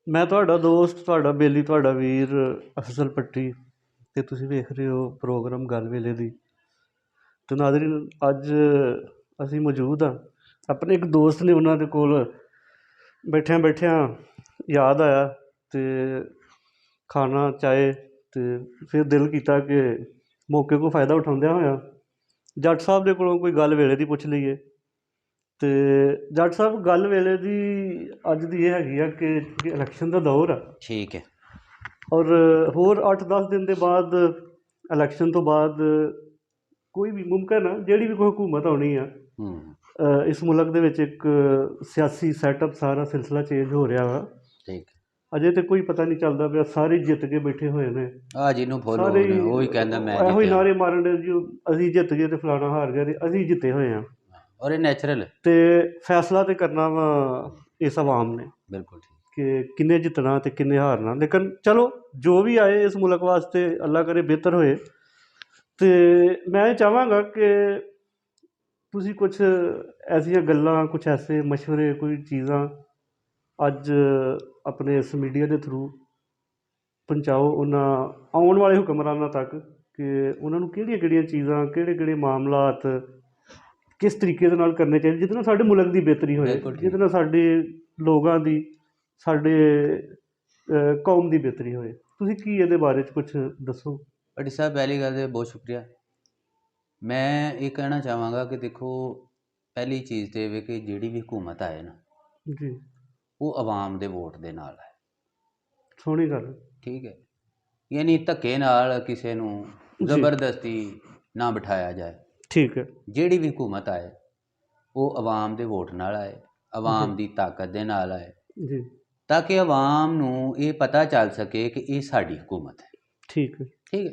ਮੈਂ ਤੁਹਾਡਾ ਦੋਸਤ, ਤੁਹਾਡਾ ਬੇਲੀ, ਤੁਹਾਡਾ ਵੀਰ ਅਫਜ਼ਲ ਪੱਟੀ, ਅਤੇ ਤੁਸੀਂ ਵੇਖ ਰਹੇ ਹੋ ਪ੍ਰੋਗਰਾਮ ਗੱਲ ਵੇਲੇ ਦੀ। ਅਤੇ ਨਾਜ਼ਰੀਨ, ਅੱਜ ਅਸੀਂ ਮੌਜੂਦ ਹਾਂ ਆਪਣੇ ਇੱਕ ਦੋਸਤ ਨੇ, ਉਹਨਾਂ ਦੇ ਕੋਲ ਬੈਠਿਆਂ ਬੈਠਿਆਂ ਯਾਦ ਆਇਆ ਅਤੇ ਖਾਣਾ ਚਾਹੇ ਅਤੇ ਫਿਰ ਦਿਲ ਕੀਤਾ ਕਿ ਮੌਕੇ ਕੋ ਫਾਇਦਾ ਉਠਾਉਂਦਿਆਂ ਹੋਇਆ ਜੱਟ ਸਾਹਿਬ ਦੇ ਕੋਲੋਂ ਕੋਈ ਗੱਲ ਵੇਲੇ ਦੀ ਪੁੱਛ ਲਈਏ। ਅਤੇ ਜੱਟ ਸਾਹਿਬ, ਗੱਲ ਵੇਲੇ ਦੀ ਅੱਜ ਦੀ ਇਹ ਹੈਗੀ ਆ ਕਿ ਇਲੈਕਸ਼ਨ ਦਾ ਦੌਰ ਆ, ਠੀਕ ਹੈ। ਔਰ ਹੋਰ 8-10 ਦਿਨ ਦੇ ਬਾਅਦ ਇਲੈਕਸ਼ਨ ਤੋਂ ਬਾਅਦ ਕੋਈ ਵੀ ਮੁਮਕਿਨ ਆ ਜਿਹੜੀ ਵੀ ਕੋਈ ਹੁਕੂਮਤ ਆਉਣੀ ਆ, ਇਸ ਮੁਲਕ ਦੇ ਵਿੱਚ ਇੱਕ ਸਿਆਸੀ ਸੈਟਅਪ ਸਾਰਾ ਸਿਲਸਿਲਾ ਚੇਂਜ ਹੋ ਰਿਹਾ ਵਾ। ਠੀਕ। ਅਜੇ ਤਾਂ ਕੋਈ ਪਤਾ ਨਹੀਂ ਚੱਲਦਾ ਪਿਆ, ਸਾਰੇ ਜਿੱਤ ਕੇ ਬੈਠੇ ਹੋਏ ਨੇ, ਜਿਹਨੂੰ ਫੋਲੋ ਸਾਰੇ ਉਹੀ ਕਹਿੰਦਾ ਮੈਂ ਇਹੋ ਹੀ ਨਾਰੇ ਮਾਰਨ ਦੇ ਜੀ ਅਸੀਂ ਜਿੱਤ ਗਏ ਤੇ ਫਲਾਣਾ ਹਾਰ ਗਿਆ, ਤੇ ਅਸੀਂ ਜਿੱਤੇ ਹੋਏ ਹਾਂ। ਔਰ ਇਹ ਨੈਚੁਰਲ ਤੇ ਫੈਸਲਾ ਤੇ ਕਰਨਾ ਵਾ ਇਸ ਆਵਾਮ ਨੇ, ਬਿਲਕੁਲ ਠੀਕ, ਕਿ ਕਿੰਨੇ ਜਿੱਤਣਾ ਤੇ ਕਿੰਨੇ ਹਾਰਨਾ। ਲੇਕਿਨ ਚਲੋ ਜੋ ਵੀ ਆਏ ਇਸ ਮੁਲਕ ਵਾਸਤੇ ਅੱਲਾ ਕਰੇ ਬਿਹਤਰ ਹੋਏ। ਤੇ ਮੈਂ ਇਹ ਚਾਹਾਂਗਾ ਕਿ ਤੁਸੀਂ ਕੁਛ ਐਸੀਆਂ ਗੱਲਾਂ, ਕੁਛ ਐਸੇ ਮਸ਼ਵਰੇ, ਕੋਈ ਚੀਜ਼ਾਂ ਅੱਜ ਆਪਣੇ ਇਸ ਮੀਡੀਆ ਦੇ ਥਰੂ ਪਹੁੰਚਾਓ ਉਹਨਾਂ ਆਉਣ ਵਾਲੇ ਹੁਕਮਰਾਨਾਂ ਤੱਕ, ਕਿ ਉਹਨਾਂ ਨੂੰ ਕਿਹੜੀਆਂ ਕਿਹੜੀਆਂ ਚੀਜ਼ਾਂ, ਕਿਹੜੇ ਕਿਹੜੇ ਮਾਮਲਾਤ ਕਿਸ ਤਰੀਕੇ ਦੇ ਨਾਲ ਕਰਨੇ ਚਾਹੀਦੇ, ਜਿਹਦੇ ਨਾਲ ਸਾਡੇ ਮੁਲਕ ਦੀ ਬਿਹਤਰੀ ਹੋਏ, ਜਿਹਦੇ ਨਾਲ ਸਾਡੇ ਲੋਕਾਂ ਦੀ, ਸਾਡੇ ਕੌਮ ਦੀ ਬਿਹਤਰੀ ਹੋਏ। ਤੁਸੀਂ ਕੀ ਇਹਦੇ ਬਾਰੇ 'ਚ ਕੁਛ ਦੱਸੋ। ਭੱਟੀ ਸਾਹਿਬ, ਪਹਿਲੀ ਗੱਲ ਤਾਂ ਬਹੁਤ ਸ਼ੁਕਰੀਆ। ਮੈਂ ਇਹ ਕਹਿਣਾ ਚਾਹਾਂਗਾ ਕਿ ਦੇਖੋ, ਪਹਿਲੀ ਚੀਜ਼ ਤਾਂ ਇਹ ਵੇ ਕਿ ਜਿਹੜੀ ਵੀ ਹੁਕੂਮਤ ਆਏ ਨਾ ਜੀ, ਉਹ ਆਵਾਮ ਦੇ ਵੋਟ ਦੇ ਨਾਲ ਹੈ। ਸੋਹਣੀ ਗੱਲ। ਠੀਕ ਹੈ, ਯਾਨੀ ਧੱਕੇ ਨਾਲ ਕਿਸੇ ਨੂੰ ਜ਼ਬਰਦਸਤੀ ਨਾ ਬਿਠਾਇਆ ਜਾਏ। ਠੀਕ ਹੈ। ਜਿਹੜੀ ਵੀ ਹੁਕੂਮਤ ਆਏ ਉਹ ਆਵਾਮ ਦੇ ਵੋਟ ਨਾਲ ਆਏ, ਆਵਾਮ ਦੀ ਤਾਕਤ ਦੇ ਨਾਲ ਆਏ, ਜੀ, ਤਾਂ ਕਿ ਆਵਾਮ ਨੂੰ ਇਹ ਪਤਾ ਚੱਲ ਸਕੇ ਕਿ ਇਹ ਸਾਡੀ ਹੁਕੂਮਤ ਹੈ। ਠੀਕ ਹੈ। ਠੀਕ ਹੈ।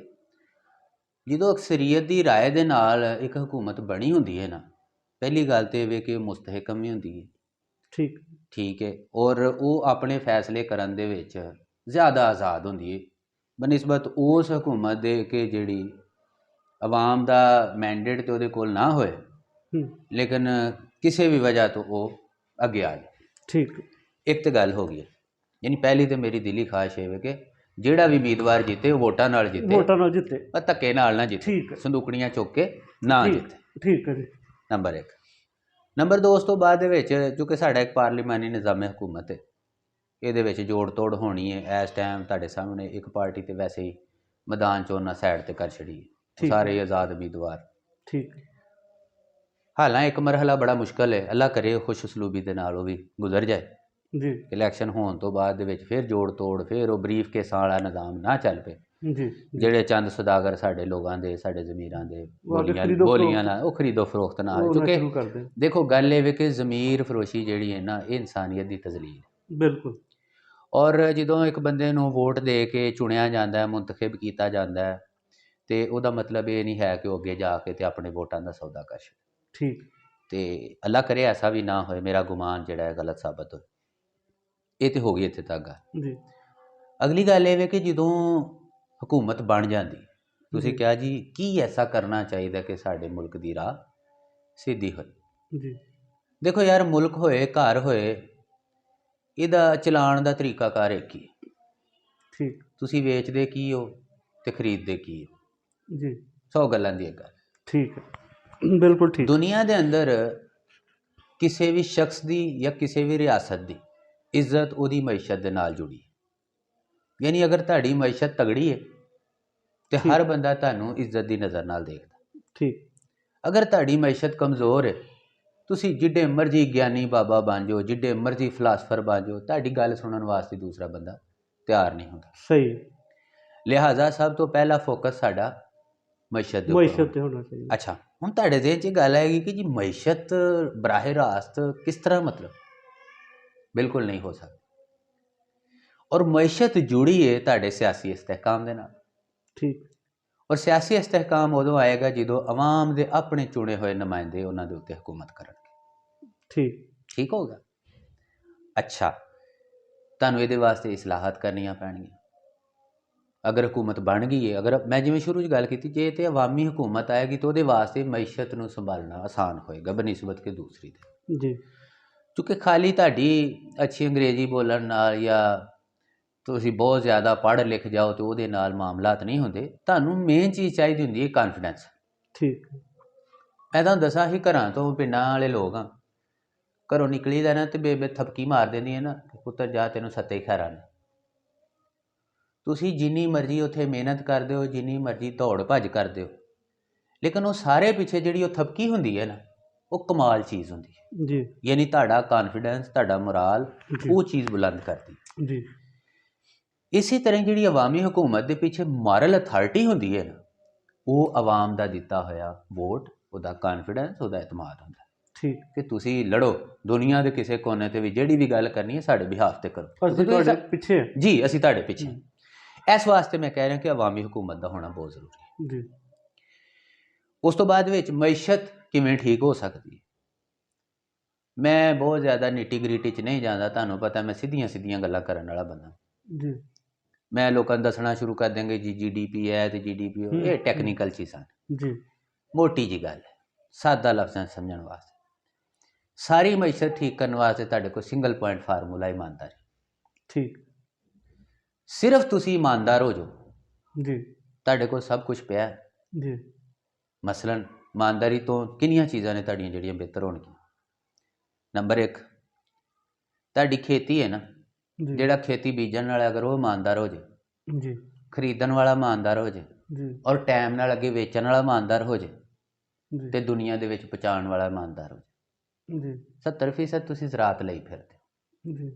ਜਦੋਂ ਅਕਸਰੀਅਤ ਦੀ ਰਾਏ ਦੇ ਨਾਲ ਇੱਕ ਹੁਕੂਮਤ ਬਣੀ ਹੁੰਦੀ ਹੈ ਨਾ, ਪਹਿਲੀ ਗੱਲ ਤਾਂ ਇਹ ਵੇ ਕਿ ਮੁਸਤਹਿਕਮ ਵੀ ਹੁੰਦੀ ਹੈ। ਠੀਕ। ਠੀਕ ਹੈ। ਔਰ ਉਹ ਆਪਣੇ ਫੈਸਲੇ ਕਰਨ ਦੇ ਵਿੱਚ ਜ਼ਿਆਦਾ ਆਜ਼ਾਦ ਹੁੰਦੀ ਹੈ ਬਨਿਸਬਤ ਉਸ ਹੁਕੂਮਤ ਦੇ ਕਿ ਜਿਹੜੀ ਆਵਾਮ ਦਾ ਮੈਂਡੇਟ ਤਾਂ ਉਹਦੇ ਕੋਲ ਨਾ ਹੋਏ, ਲੇਕਿਨ ਕਿਸੇ ਵੀ ਵਜ੍ਹਾ ਤੋਂ ਉਹ ਅੱਗੇ ਆ ਜਾਏ। ਠੀਕ। ਇੱਕ ਤਾਂ ਗੱਲ ਹੋ ਗਈ, ਯਾਨੀ ਪਹਿਲੀ ਤਾਂ ਮੇਰੀ ਦਿਲੀ ਖਾਹਿਸ਼ ਇਹ ਵੇ ਕਿ ਜਿਹੜਾ ਵੀ ਉਮੀਦਵਾਰ ਜਿੱਤੇ ਉਹ ਵੋਟਾਂ ਨਾਲ ਜਿੱਤੇ, ਪਰ ਧੱਕੇ ਨਾਲ ਨਾ ਜਿੱਤੇ, ਸੰਦੂਕੜੀਆਂ ਚੁੱਕ ਕੇ ਨਾ ਜਿੱਤੇ। ਠੀਕ ਹੈ ਜੀ। ਨੰਬਰ 1। ਨੰਬਰ 2, ਉਸ ਤੋਂ ਬਾਅਦ ਦੇ ਵਿੱਚ ਕਿਉਂਕਿ ਸਾਡਾ ਇੱਕ ਪਾਰਲੀਮਾਨੀ ਨਿਜ਼ਾਮ ਹੁਕੂਮਤ ਹੈ, ਇਹਦੇ ਵਿੱਚ ਜੋੜ ਤੋੜ ਹੋਣੀ ਹੈ। ਇਸ ਟਾਈਮ ਤੁਹਾਡੇ ਸਾਹਮਣੇ ਇੱਕ ਪਾਰਟੀ ਤਾਂ ਵੈਸੇ ਹੀ ਮੈਦਾਨ 'ਚ ਉਹਨਾਂ ਸਾਈਡ 'ਤੇ ਕਰ ਛੜੀ ਹੈ, ਸਾਰੇ ਆਜ਼ਾਦ ਉਮੀਦਵਾਰ। ਠੀਕ। ਹਾਲਾਂ ਇੱਕ ਮਰਹਲਾ ਬੜਾ ਮੁਸ਼ਕਲ ਹੈ, ਅੱਲਾ ਕਰੇ ਖੁਸ਼ ਉਸਲੂਬੀ ਦੇ ਨਾਲ ਉਹ ਵੀ ਗੁਜ਼ਰ ਜਾਏ ਜੀ। ਇਲੈਕਸ਼ਨ ਹੋਣ ਤੋਂ ਬਾਅਦ ਦੇ ਵਿੱਚ ਫਿਰ ਜੋੜ ਤੋੜ, ਫਿਰ ਉਹ ਬਰੀਫ ਕੇਸਾਂ ਵਾਲਾ ਨਿਜ਼ਾਮ ਨਾ ਚੱਲ ਪਏ ਜੀ। ਜਿਹੜੇ ਚੰਦ ਸੌਦਾਗਰ ਸਾਡੇ ਲੋਕਾਂ ਦੇ, ਸਾਡੇ ਜ਼ਮੀਰਾਂ ਦੇ ਬੋਲੀਆਂ ਨਾਲ ਉਹ ਖਰੀਦੋ ਫਰੋਖਤ ਨਾਲ, ਕਿਉਂਕਿ ਦੇਖੋ ਗੱਲ ਇਹ ਵੇ ਕਿ ਜ਼ਮੀਰ ਫਰੋਸ਼ੀ ਜਿਹੜੀ ਹੈ ਨਾ, ਇਹ ਇਨਸਾਨੀਅਤ ਦੀ ਤਜ਼ਲੀਲ। ਬਿਲਕੁਲ। ਔਰ ਜਦੋਂ ਇੱਕ ਬੰਦੇ ਨੂੰ ਵੋਟ ਦੇ ਕੇ ਚੁਣਿਆ ਜਾਂਦਾ, ਮੁੰਤਖਬ ਕੀਤਾ ਜਾਂਦਾ, ਅਤੇ ਉਹਦਾ ਮਤਲਬ ਇਹ ਨਹੀਂ ਹੈ ਕਿ ਉਹ ਅੱਗੇ ਜਾ ਕੇ ਅਤੇ ਆਪਣੇ ਵੋਟਾਂ ਦਾ ਸੌਦਾ ਕਰ ਛੱਡੇ। ਠੀਕ। ਅਤੇ ਅੱਲਾ ਕਰੇ ਐਸਾ ਵੀ ਨਾ ਹੋਏ, ਮੇਰਾ ਗੁਮਾਨ ਜਿਹੜਾ ਹੈ ਗਲਤ ਸਾਬਤ ਹੋਏ। ਇਹ ਤਾਂ ਹੋ ਗਈ ਇੱਥੇ ਤੱਕ ਗੱਲ ਜੀ। ਅਗਲੀ ਗੱਲ ਇਹ ਵੇ ਕਿ ਜਦੋਂ ਹੁਕੂਮਤ ਬਣ ਜਾਂਦੀ, ਤੁਸੀਂ ਕਿਹਾ ਜੀ ਕੀ ਐਸਾ ਕਰਨਾ ਚਾਹੀਦਾ ਕਿ ਸਾਡੇ ਮੁਲਕ ਦੀ ਰਾਹ ਸਿੱਧੀ ਹੋਏ ਜੀ। ਦੇਖੋ ਯਾਰ, ਮੁਲਕ ਹੋਏ, ਘਰ ਹੋਏ, ਇਹਦਾ ਚਲਾਉਣ ਦਾ ਤਰੀਕਾਕਾਰ ਇੱਕ ਹੀ ਹੈ। ਠੀਕ। ਤੁਸੀਂ ਵੇਚਦੇ ਕੀ ਹੋ ਅਤੇ ਖਰੀਦਦੇ ਕੀ ਹੋ ਜੀ, 100 ਗੱਲਾਂ ਦੀ ਇੱਕ ਗੱਲ। ਠੀਕ ਹੈ, ਬਿਲਕੁਲ ਠੀਕ। ਦੁਨੀਆ ਦੇ ਅੰਦਰ ਕਿਸੇ ਵੀ ਸ਼ਖਸ ਦੀ ਜਾਂ ਕਿਸੇ ਵੀ ਰਿਆਸਤ ਦੀ ਇੱਜ਼ਤ ਉਹਦੀ ਮਈਸ਼ਤ ਦੇ ਨਾਲ ਜੁੜੀ ਹੈ। ਯਾਨੀ ਅਗਰ ਤੁਹਾਡੀ ਮਈਸ਼ਤ ਤਗੜੀ ਹੈ ਤਾਂ ਹਰ ਬੰਦਾ ਤੁਹਾਨੂੰ ਇੱਜ਼ਤ ਦੀ ਨਜ਼ਰ ਨਾਲ ਦੇਖਦਾ। ਠੀਕ। ਅਗਰ ਤੁਹਾਡੀ ਮਈਸ਼ਤ ਕਮਜ਼ੋਰ ਹੈ, ਤੁਸੀਂ ਜਿੱਡੇ ਮਰਜ਼ੀ ਗਿਆਨੀ ਬਾਬਾ ਬਣ ਜਾਓ, ਜਿੱਡੇ ਮਰਜ਼ੀ ਫਿਲਾਸਫਰ ਬਣ ਜਾਓ, ਤੁਹਾਡੀ ਗੱਲ ਸੁਣਨ ਵਾਸਤੇ ਦੂਸਰਾ ਬੰਦਾ ਤਿਆਰ ਨਹੀਂ ਹੁੰਦਾ। ਸਹੀ। ਲਿਹਾਜ਼ਾ ਸਭ ਤੋਂ ਪਹਿਲਾ ਫੋਕਸ ਸਾਡਾ ਮਈਸ਼ਤ ਤੇ ਹੋਣਾ ਚਾਹੀਦਾ। ਅੱਛਾ, ਹੁਣ ਤੁਹਾਡੇ ਦਿਲ 'ਚ ਗੱਲ ਆਏਗੀ ਕਿ ਜੀ ਮਈਸ਼ਤ ਬਰਾਹ ਰਾਸਤ ਕਿਸ ਤਰ੍ਹਾਂ, ਮਤਲਬ ਬਿਲਕੁਲ ਨਹੀਂ ਹੋ ਸਕਦਾ। ਔਰ ਮਈਸ਼ਤ ਜੁੜੀ ਹੈ ਤੁਹਾਡੇ ਸਿਆਸੀ ਇਸਤਹਿਕਾਮ ਦੇ ਨਾਲ। ਠੀਕ। ਔਰ ਸਿਆਸੀ ਇਸਤਹਿਕਾਮ ਉਦੋਂ ਆਏਗਾ ਜਦੋਂ ਆਵਾਮ ਦੇ ਆਪਣੇ ਚੁਣੇ ਹੋਏ ਨੁਮਾਇੰਦੇ ਉਹਨਾਂ ਦੇ ਉੱਤੇ ਹੁਕੂਮਤ ਕਰਨਗੇ। ਠੀਕ। ਠੀਕ ਹੋਗਾ। ਅੱਛਾ, ਤੁਹਾਨੂੰ ਇਹਦੇ ਵਾਸਤੇ ਇਸਲਾਹਤ ਕਰਨੀਆਂ ਪੈਣਗੀਆਂ। ਅਗਰ ਹੁਕੂਮਤ ਬਣ ਗਈ ਹੈ, ਅਗਰ ਮੈਂ ਜਿਵੇਂ ਸ਼ੁਰੂ 'ਚ ਗੱਲ ਕੀਤੀ, ਜੇ ਤਾਂ ਅਵਾਮੀ ਹੁਕੂਮਤ ਆਏਗੀ ਤਾਂ ਉਹਦੇ ਵਾਸਤੇ ਮਈਸ਼ਤ ਨੂੰ ਸੰਭਾਲਣਾ ਆਸਾਨ ਹੋਏਗਾ ਬਨਿਸਬਤ ਕਿ ਦੂਸਰੀ ਦੇ ਜੀ। ਕਿਉਂਕਿ ਖਾਲੀ ਤੁਹਾਡੀ ਅੱਛੀ ਅੰਗਰੇਜ਼ੀ ਬੋਲਣ ਨਾਲ ਜਾਂ ਤੁਸੀਂ ਬਹੁਤ ਜ਼ਿਆਦਾ ਪੜ੍ਹ ਲਿਖ ਜਾਓ ਤੇ ਉਹਦੇ ਨਾਲ ਮਾਮਲਾਤ ਨਹੀਂ ਹੁੰਦੇ। ਤੁਹਾਨੂੰ ਮੇਨ ਚੀਜ਼ ਚਾਹੀਦੀ ਹੁੰਦੀ ਹੈ ਕਾਨਫੀਡੈਂਸ। ਠੀਕ। ਮੈਂ ਤੁਹਾਨੂੰ ਦੱਸਾਂ, ਅਸੀਂ ਘਰਾਂ ਤੋਂ ਪਿੰਡਾਂ ਵਾਲੇ ਲੋਕ ਹਾਂ, ਘਰੋਂ ਨਿਕਲੀ ਦਾ ਨਾ ਤੇ ਬੇਬੇ ਥਪਕੀ ਮਾਰ ਦਿੰਦੀ ਹੈ ਨਾ, ਪੁੱਤਰ ਜਾ ਤੈਨੂੰ ਸੱਤੇ ਖੈਰਾਂ ਨੇ। ਤੁਸੀਂ ਜਿੰਨੀ ਮਰਜ਼ੀ ਉੱਥੇ ਮਿਹਨਤ ਕਰਦੇ ਹੋ, ਜਿੰਨੀ ਮਰਜ਼ੀ ਦੌੜ ਭੱਜ ਕਰਦੇ ਹੋ, ਲੇਕਿਨ ਉਹ ਸਾਰੇ ਪਿੱਛੇ ਜਿਹੜੀ ਉਹ ਥਪਕੀ ਹੁੰਦੀ ਹੈ ਨਾ, ਉਹ ਕਮਾਲ ਚੀਜ਼ ਹੁੰਦੀ ਹੈ ਜੀ ਯਾਨੀ ਤੁਹਾਡਾ ਕਾਨਫੀਡੈਂਸ, ਤੁਹਾਡਾ ਮੁਰਾਲ, ਜੀ ਉਹ ਚੀਜ਼ ਬੁਲੰਦ ਕਰਦੀ। ਜੀ ਇਸੇ ਤਰ੍ਹਾਂ ਜਿਹੜੀ ਅਵਾਮੀ ਹਕੂਮਤ ਦੇ ਪਿੱਛੇ ਮਾਰਲ ਅਥਾਰਟੀ ਹੁੰਦੀ ਹੈ ਨਾ, ਉਹ ਆਵਾਮ ਦਾ ਦਿੱਤਾ ਹੋਇਆ ਵੋਟ, ਉਹਦਾ ਕਾਨਫੀਡੈਂਸ, ਉਹਦਾ ਇਤਮਾਦ ਹੁੰਦਾ ਠੀਕ। ਕਿ ਤੁਸੀਂ ਲੜੋ, ਦੁਨੀਆ ਦੇ ਕਿਸੇ ਕੋਨੇ ਤੇ ਵੀ ਜਿਹੜੀ ਵੀ ਗੱਲ ਕਰਨੀ ਹੈ ਸਾਡੇ ਬਿਹਾਫ ਤੇ ਕਰੋ, ਅਸੀਂ ਤੁਹਾਡੇ ਪਿੱਛੇ ਜੀ ਅਸੀਂ ਤੁਹਾਡੇ ਪਿੱਛੇ। ਇਸ ਵਾਸਤੇ ਮੈਂ ਕਹਿ ਰਿਹਾ ਕਿ ਅਵਾਮੀ ਹਕੂਮਤ ਦਾ ਹੋਣਾ ਬਹੁਤ ਜ਼ਰੂਰੀ ਹੈ। ਜੀ ਉਸ ਤੋਂ ਬਾਅਦ ਵਿੱਚ ਮਈਸ਼ਤ ਕਿਵੇਂ ਠੀਕ ਹੋ ਸਕਦੀ ਹੈ। ਮੈਂ ਬਹੁਤ ਜ਼ਿਆਦਾ ਨਿਟੀ ਗਰੀਟੀ 'ਚ ਨਹੀਂ ਜਾਂਦਾ, ਤੁਹਾਨੂੰ ਪਤਾ ਮੈਂ ਸਿੱਧੀਆਂ ਸਿੱਧੀਆਂ ਗੱਲਾਂ ਕਰਨ ਵਾਲਾ ਬੰਦਾ। ਜੀ ਮੈਂ ਲੋਕਾਂ ਨੂੰ ਦੱਸਣਾ ਸ਼ੁਰੂ ਕਰ ਦਿਆਂਗੇ ਜੀ GDP ਹੈ ਤੇ GDP ਇਹ ਟੈਕਨੀਕਲ ਚੀਜ਼ਾਂ ਜੀ ਮੋਟੀ ਜੀ ਗੱਲ ਹੈ, ਸਾਦਾ ਲਫ਼ਜ਼ਾਂ ਸਮਝਣ ਵਾਸਤੇ। ਸਾਰੀ ਮਈਸ਼ਤ ਠੀਕ ਕਰਨ ਵਾਸਤੇ ਤੁਹਾਡੇ ਕੋਲ ਸਿੰਗਲ ਪੁਆਇੰਟ ਫਾਰਮੂਲਾ ਇਮਾਨਦਾਰੀ। ਠੀਕ। ਸਿਰਫ ਤੁਸੀਂ ਇਮਾਨਦਾਰ ਹੋ ਜਾਓ, ਜੀ ਤੁਹਾਡੇ ਕੋਲ ਸਭ ਕੁਝ ਪਿਆ ਹੈ। ਜੀ ਮਸਲਨ ਇਮਾਨਦਾਰੀ ਤੋਂ ਕਿੰਨੀਆਂ ਚੀਜ਼ਾਂ ਨੇ ਤੁਹਾਡੀਆਂ ਜਿਹੜੀਆਂ ਬਿਹਤਰ ਹੋਣਗੀਆਂ। ਨੰਬਰ 1, ਤੁਹਾਡੀ ਖੇਤੀ ਹੈ ਨਾ, ਜੀ ਜਿਹੜਾ ਖੇਤੀ ਬੀਜਣ ਵਾਲਾ ਅਗਰ ਉਹ ਇਮਾਨਦਾਰ ਹੋ ਜੇ, ਜੀ ਖਰੀਦਣ ਵਾਲਾ ਇਮਾਨਦਾਰ ਹੋ ਜੇ, ਜੀ ਔਰ ਟਾਈਮ ਨਾਲ ਅੱਗੇ ਵੇਚਣ ਵਾਲਾ ਇਮਾਨਦਾਰ ਹੋ ਜੇ, ਜੀ ਤੇ ਦੁਨੀਆ ਦੇ ਵਿੱਚ ਪਹੁੰਚਾਉਣ ਵਾਲਾ ਇਮਾਨਦਾਰ ਹੋ ਜੇ, ਜੀ 70% ਤੁਸੀਂ ਜ਼ਰਾਤ ਲਈ ਫਿਰਦੇ। ਜੀ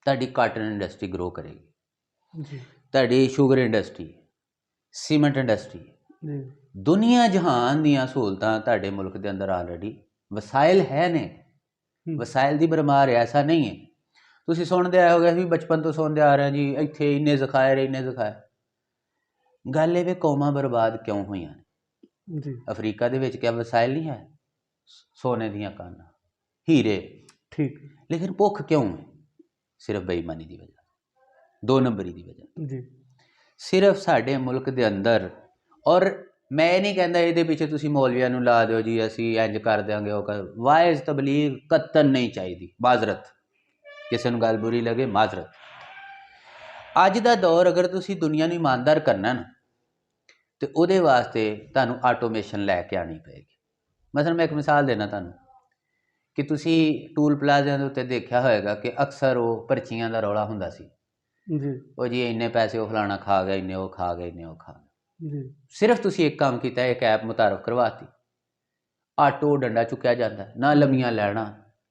ਤੁਹਾਡੀ ਕਾਟਨ ਇੰਡਸਟਰੀ ਗਰੋ ਕਰੇਗੀ, ਜੀ ਤੁਹਾਡੀ ਸ਼ੂਗਰ ਇੰਡਸਟਰੀ, ਸੀਮੈਂਟ ਇੰਡਸਟਰੀ, ਜੀ ਦੁਨੀਆ ਜਹਾਨ ਦੀਆਂ ਸਹੂਲਤਾਂ ਤੁਹਾਡੇ ਮੁਲਕ ਦੇ ਅੰਦਰ ਆਲਰੇਡੀ ਵਸਾਇਲ ਹੈ ਨੇ। ਵਸਾਇਲ ਦੀ ਭਰਮਾਰ ਐਸਾ ਨਹੀਂ ਹੈ। ਤੁਸੀਂ ਸੁਣਦੇ ਆਏ ਹੋਗੇ ਵੀ ਬਚਪਨ ਤੋਂ ਸੁਣਦੇ ਆ ਰਹੇ ਜੀ ਇੱਥੇ ਇੰਨੇ ਜ਼ਖਾਇਰ, ਇੰਨੇ ਜ਼ਖਾਇਰ। ਗੱਲ ਇਹ ਵੀ ਕੌਮਾਂ ਬਰਬਾਦ ਕਿਉਂ ਹੋਈਆਂ ਨੇ। ਜੀ ਅਫਰੀਕਾ ਦੇ ਵਿੱਚ ਕਿਆ ਵਸਾਇਲ ਨਹੀਂ ਹੈ, ਸੋਨੇ ਦੀਆਂ ਕਾਨਾਂ, ਹੀਰੇ, ਠੀਕ। ਲੇਕਿਨ ਭੁੱਖ ਕਿਉਂ ਹੈ? ਸਿਰਫ ਬੇਈਮਾਨੀ ਦੀ ਵਜ੍ਹਾ, 2 ਨੰਬਰੀ ਦੀ ਵਜ੍ਹਾ। ਜੀ ਸਿਰਫ ਸਾਡੇ ਮੁਲਕ ਦੇ ਅੰਦਰ, ਔਰ ਮੈਂ ਇਹ ਨਹੀਂ ਕਹਿੰਦਾ ਇਹਦੇ ਪਿੱਛੇ ਤੁਸੀਂ ਮੌਲਵੀਆਂ ਨੂੰ ਲਾ ਦਿਓ ਜੀ ਅਸੀਂ ਇੰਜ ਕਰ ਦਿਆਂਗੇ, ਉਹ ਕਰ। ਵਾਇਜ਼ ਤਬਲੀਗ ਕਤਨ ਨਹੀਂ ਚਾਹੀਦੀ, ਮਾਜ਼ਰਤ। ਕਿਸੇ ਨੂੰ ਗੱਲ ਬੁਰੀ ਲੱਗੇ, ਮਾਜ਼ਰਤ। ਅੱਜ ਦਾ ਦੌਰ ਅਗਰ ਤੁਸੀਂ ਦੁਨੀਆ ਨੂੰ ਇਮਾਨਦਾਰ ਕਰਨਾ ਨਾ, ਤੇ ਉਹਦੇ ਵਾਸਤੇ ਤੁਹਾਨੂੰ ਆਟੋਮੇਸ਼ਨ ਲੈ ਕੇ ਆਉਣੀ ਪਏਗੀ। ਮਸਲਨ ਮੈਂ ਇੱਕ ਮਿਸਾਲ ਦੇਣਾ ਤੁਹਾਨੂੰ ਕਿ ਤੁਸੀਂ ਟੂਲ ਪਲਾਜ਼ਿਆਂ ਦੇ ਉੱਤੇ ਦੇਖਿਆ ਹੋਏਗਾ ਕਿ ਅਕਸਰ ਉਹ ਪਰਚੀਆਂ ਦਾ ਰੌਲਾ ਹੁੰਦਾ ਸੀ, ਜੀ ਉਹ ਜੀ ਇੰਨੇ ਪੈਸੇ ਉਹ ਫਲਾਣਾ ਖਾ ਗਏ, ਇੰਨੇ ਉਹ ਖਾ ਗਏ, ਇੰਨੇ ਉਹ ਖਾ ਗਏ। ਜੀ ਸਿਰਫ ਤੁਸੀਂ ਇੱਕ ਕੰਮ ਕੀਤਾ, ਇੱਕ ਐਪ ਮੁਤਾਰਫ ਕਰਵਾਤੀ, ਆਟੋ ਡੰਡਾ ਚੁੱਕਿਆ ਜਾਂਦਾ, ਨਾ ਲੰਮੀਆਂ ਲੈਣਾ,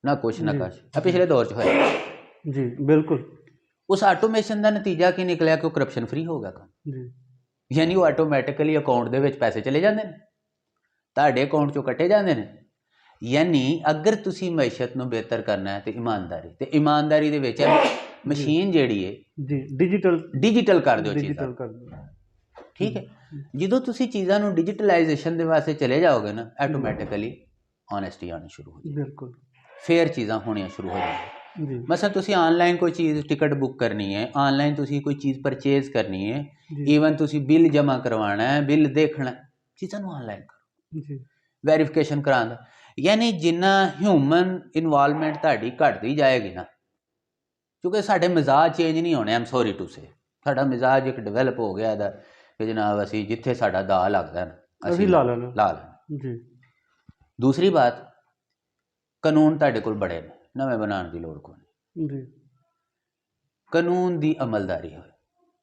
ਨਾ ਕੁਛ ਨਾ ਕੁਛ। ਇਹ ਪਿਛਲੇ ਦੌਰ 'ਚ ਹੋਇਆ ਜੀ ਬਿਲਕੁਲ। ਉਸ ਆਟੋਮੇਸ਼ਨ ਦਾ ਨਤੀਜਾ ਕੀ ਨਿਕਲਿਆ ਕਿ ਉਹ ਕਰਪਸ਼ਨ ਫਰੀ ਹੋ ਗਿਆ ਕੰਮ। ਜੀ ਯਾਨੀ ਉਹ ਆਟੋਮੈਟਿਕਲੀ ਅਕਾਊਂਟ ਦੇ ਵਿੱਚ ਪੈਸੇ ਚਲੇ ਜਾਂਦੇ ਨੇ, ਤੁਹਾਡੇ ਅਕਾਊਂਟ 'ਚੋਂ ਕੱਟੇ ਜਾਂਦੇ ਨੇ। ਯਾਨੀ ਅਗਰ ਤੁਸੀਂ ਮਈਸ਼ਤ ਨੂੰ ਬਿਹਤਰ ਕਰਨਾ ਹੈ ਤੇ ਇਮਾਨਦਾਰੀ, ਤੇ ਇਮਾਨਦਾਰੀ ਦੇ ਵਿੱਚ ਮਸ਼ੀਨ ਜਿਹੜੀ ਹੈ ਜੀ ਡਿਜੀਟਲ ਕਰ ਦਿਓ ਚੀਜ਼ਾਂ, ਡਿਜੀਟਲ ਕਰ ਦਿਓ। ਠੀਕ ਹੈ। ਜਦੋਂ ਤੁਸੀਂ ਚੀਜ਼ਾਂ ਨੂੰ ਡਿਜੀਟਲਾਈਜੇਸ਼ਨ ਦੇ ਵਾਸਤੇ ਚਲੇ ਜਾਓਗੇ ਨਾ, ਆਟੋਮੈਟਿਕਲੀ ਓਨੈਸਟੀ ਆਉਣੀ ਸ਼ੁਰੂ ਹੋ ਜਾਏਗੀ, ਬਿਲਕੁਲ ਫੇਅਰ ਚੀਜ਼ਾਂ ਹੋਣੀਆਂ ਸ਼ੁਰੂ ਹੋ ਜਾਣਗੀਆਂ। ਜੀ ਮਸਲਨ ਤੁਸੀਂ ਆਨਲਾਈਨ ਕੋਈ ਚੀਜ਼ ਟਿਕਟ ਬੁੱਕ ਕਰਨੀ ਹੈ, ਆਨਲਾਈਨ ਤੁਸੀਂ ਕੋਈ ਚੀਜ਼ ਪਰਚੇਜ਼ ਕਰਨੀ ਹੈ, ਜੀ ਈਵਨ ਤੁਸੀਂ ਬਿੱਲ ਜਮ੍ਹਾਂ ਕਰਵਾਉਣਾ ਹੈ, ਬਿੱਲ ਦੇਖਣਾ, ਚੀਜ਼ਾਂ ਨੂੰ ਆਨਲਾਈਨ ਕਰੋ, ਜੀ ਵੈਰੀਫਿਕੇਸ਼ਨ ਕਰਾਉਣ। ਯਾਨੀ ਜਿੰਨਾ ਹਿਊਮਨ ਇਨਵੋਲਵਮੈਂਟ ਤੁਹਾਡੀ ਘਟਦੀ ਜਾਏਗੀ ਨਾ, ਕਿਉਂਕਿ ਸਾਡੇ ਮਿਜ਼ਾਜ ਚੇਂਜ ਨਹੀਂ ਹੋਣੇ, ਆਮ ਸੌਰੀ ਟੂ ਸੇ, ਸਾਡਾ ਮਿਜ਼ਾਜ ਇੱਕ ਡਿਵੈਲਪ ਹੋ ਗਿਆ ਇਹਦਾ ਕਿ ਜਨਾਬ ਅਸੀਂ ਜਿੱਥੇ ਸਾਡਾ ਦਾ ਲੱਗਦਾ ਨਾ ਅਸੀਂ ਲਾ ਲੈਣਾ। ਜੀ ਦੂਸਰੀ ਬਾਤ, ਕਾਨੂੰਨ ਤੁਹਾਡੇ ਕੋਲ ਬੜੇ ਨੇ, ਨਵੇਂ ਬਣਾਉਣ ਦੀ ਲੋੜ ਕੋਈ ਨਹੀਂ। ਜੀ ਕਾਨੂੰਨ ਦੀ ਅਮਲਦਾਰੀ ਹੋਏ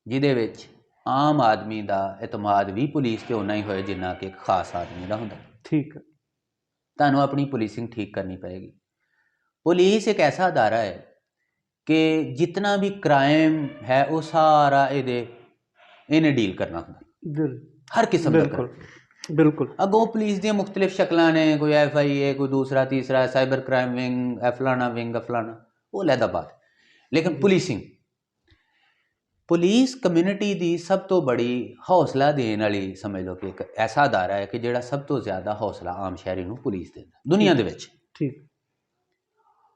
ਜਿਹਦੇ ਵਿੱਚ ਆਮ ਆਦਮੀ ਦਾ ਇਤਮਾਦ ਵੀ ਪੁਲਿਸ 'ਤੇ ਓਨਾ ਹੀ ਹੋਏ ਜਿੰਨਾ ਕਿ ਇੱਕ ਖਾਸ ਆਦਮੀ ਦਾ ਹੁੰਦਾ। ਠੀਕ ਹੈ। ਤੁਹਾਨੂੰ ਆਪਣੀ ਪੁਲਿਸਿੰਗ ਠੀਕ ਕਰਨੀ ਪਏਗੀ। ਪੁਲਿਸ ਇੱਕ ਐਸਾ ਅਦਾਰਾ ਹੈ ਕਿ ਜਿਤਨਾ ਵੀ ਕ੍ਰਾਈਮ ਹੈ ਉਹ ਸਾਰਾ ਇਹਨੇ ਡੀਲ ਕਰਨਾ ਹੁੰਦਾ, ਹਰ ਕਿਸਮ ਦਾ। ਬਿਲਕੁਲ ਬਿਲकुल। ਅੱਗੋਂ ਪੁਲਿਸ ਦੀਆਂ ਮੁਖਤਲਿਫ ਸ਼ਕਲਾਂ ਨੇ, ਕੋਈ FIA, ਕੋਈ ਦੂਸਰਾ ਤੀਸਰਾ, ਸਾਈਬਰ ਕ੍ਰਾਈਮ ਵਿੰਗ, ਫਲਾਣਾ ਵਿੰਗ, ਫਲਾਣਾ, ਉਹ ਲਹਿਦਾ ਬਾਤ। ਲੇਕਿਨ ਪੁਲਿਸ ਕਮਿਊਨਿਟੀ ਦੀ ਸਭ ਤੋਂ ਬੜੀ ਹੌਸਲਾ ਦੇਣ ਵਾਲੀ, ਸਮਝ ਲਓ ਕਿ ਇੱਕ ਐਸਾ ਅਦਾਰਾ ਹੈ ਕਿ ਜਿਹੜਾ ਸਭ ਤੋਂ ਜ਼ਿਆਦਾ ਹੌਸਲਾ ਆਮ ਸ਼ਹਿਰੀ ਨੂੰ ਪੁਲਿਸ ਦਿੰਦਾ ਦੁਨੀਆ ਦੇ ਵਿੱਚ। ਠੀਕ।